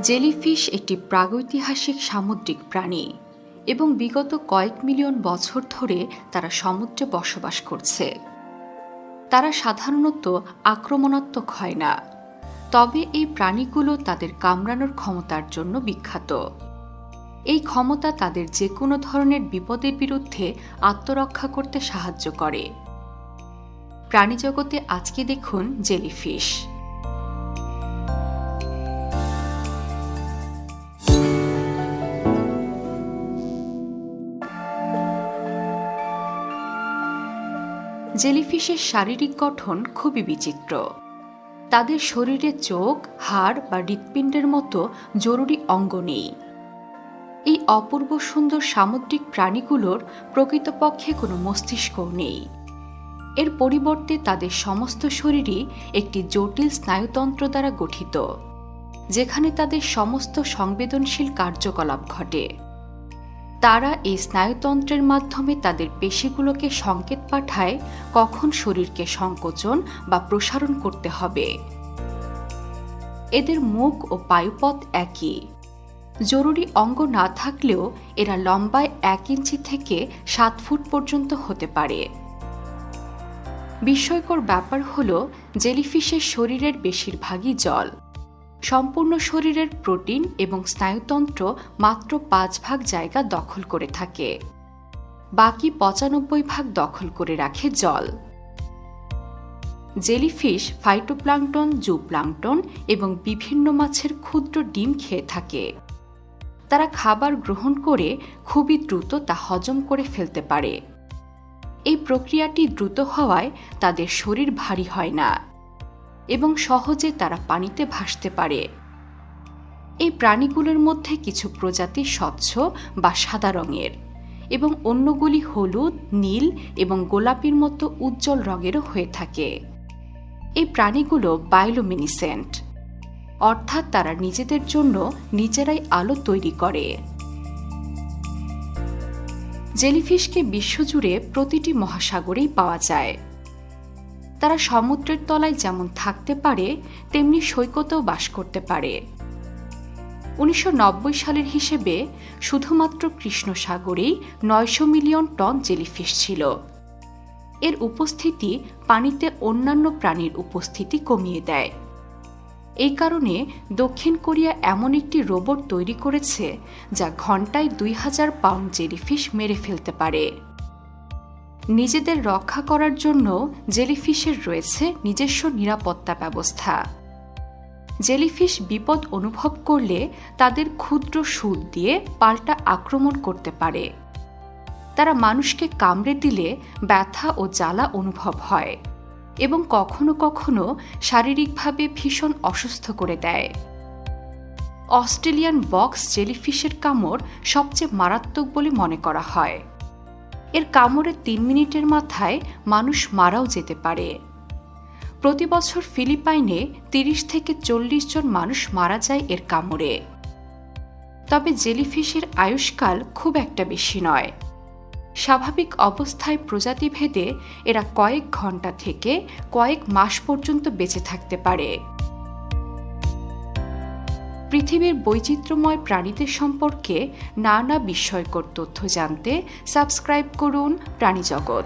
Jellyfish একটি প্রাগৈতিহাসিক সামুদ্রিক প্রাণী এবং বিগত কয়েক মিলিয়ন বছর ধরে তারা সমুদ্রে বসবাস করছে। তারা সাধারণত আক্রমণাত্মক হয় না, তবে এই প্রাণীগুলো তাদের কামড়ানোর ক্ষমতার জন্য বিখ্যাত। এই ক্ষমতা তাদের যে কোনো ধরনের বিপদের বিরুদ্ধে আত্মরক্ষা করতে সাহায্য করে। প্রাণীজগতে আজকে দেখুন জেলিফিশ। জেলিফিশের শারীরিক গঠন খুবই বিচিত্র। তাদের শরীরে চোখ, হাড় বা হৃৎপিণ্ডের মতো জরুরি অঙ্গ নেই। এই অপূর্ব সুন্দর সামুদ্রিক প্রাণীগুলোর প্রকৃতপক্ষে কোনো মস্তিষ্কও নেই। এর পরিবর্তে তাদের সমস্ত শরীরই একটি জটিল স্নায়ুতন্ত্র দ্বারা গঠিত, যেখানে তাদের সমস্ত সংবেদনশীল কার্যকলাপ ঘটে। তারা এই স্নায়ুতন্ত্রের মাধ্যমে তাদের পেশিগুলোকে সংকেত পাঠায় কখন শরীরকে সংকোচন বা প্রসারণ করতে হবে। এদের মুখ ও পায়ুপথ একই। জরুরি অঙ্গ না থাকলেও এরা লম্বায় 1 ইঞ্চি থেকে 7 ফুট পর্যন্ত হতে পারে। বিস্ময়কর ব্যাপার হল, জেলিফিশের শরীরের বেশিরভাগই জল। সম্পূর্ণ শরীরের প্রোটিন এবং স্নায়ুতন্ত্র মাত্র 5 ভাগ জায়গা দখল করে থাকে। বাকি 95 ভাগ দখল করে রাখে জল। জেলিফিশ ফাইটোপ্লাঙ্কটন, জুপ্লাঙ্কটন এবং বিভিন্ন মাছের ক্ষুদ্র ডিম খেয়ে থাকে। তারা খাবার গ্রহণ করে খুবই দ্রুত তা হজম করে ফেলতে পারে। এই প্রক্রিয়াটি দ্রুত হওয়ায় তাদের শরীর ভারী হয় না এবং সহজে তারা পানিতে ভাসতে পারে। এই প্রাণীগুলোর মধ্যে কিছু প্রজাতি স্বচ্ছ বা সাদা রঙের এবং অন্যগুলি হলুদ, নীল এবং গোলাপির মতো উজ্জ্বল রঙেরও হয়ে থাকে। এই প্রাণীগুলো বায়োলুমিনিসেন্ট, অর্থাৎ তারা নিজেদের জন্য নিজেরাই আলো তৈরি করে। জেলিফিশকে বিশ্বজুড়ে প্রতিটি মহাসাগরেই পাওয়া যায়। তারা সমুদ্রের তলায় যেমন থাকতে পারে, তেমনি সৈকতেও বাস করতে পারে। 1990 সালের হিসেবে শুধুমাত্র কৃষ্ণ সাগরেই 900 মিলিয়ন টন জেলিফিশ ছিল। এর উপস্থিতি পানিতে অন্যান্য প্রাণীর উপস্থিতি কমিয়ে দেয়। এই কারণে দক্ষিণ কোরিয়া এমন একটি রোবট তৈরি করেছে যা ঘন্টায় 2000 পাউন্ড জেলিফিশ মেরে ফেলতে পারে। নিজেদের রক্ষা করার জন্য জেলিফিশের রয়েছে নিজস্ব নিরাপত্তা ব্যবস্থা। জেলিফিশ বিপদ অনুভব করলে তাদের ক্ষুদ্র শুঁড় দিয়ে পাল্টা আক্রমণ করতে পারে। তারা মানুষকে কামড়ে দিলে ব্যথা ও জ্বালা অনুভব হয় এবং কখনো কখনো শারীরিকভাবে ভীষণ অসুস্থ করে দেয়। অস্ট্রেলিয়ান বক্স জেলিফিশের কামড় সবচেয়ে মারাত্মক বলে মনে করা হয়। এর কামড়ে 3 মিনিটের মাথায় মানুষ মারাও যেতে পারে। প্রতি বছর ফিলিপাইনে 30 থেকে 40 জন মানুষ মারা যায় এর কামড়ে। তবে জেলিফিশের আয়ুষ্কাল খুব একটা বেশি নয়। স্বাভাবিক অবস্থায় প্রজাতিভেদে এরা কয়েক ঘন্টা থেকে কয়েক মাস পর্যন্ত বেঁচে থাকতে পারে। পৃথিবীর বৈচিত্র্যময় প্রাণীদের সম্পর্কে নানা বিস্ময়কর তথ্য জানতে সাবস্ক্রাইব করুন প্রাণীজগৎ।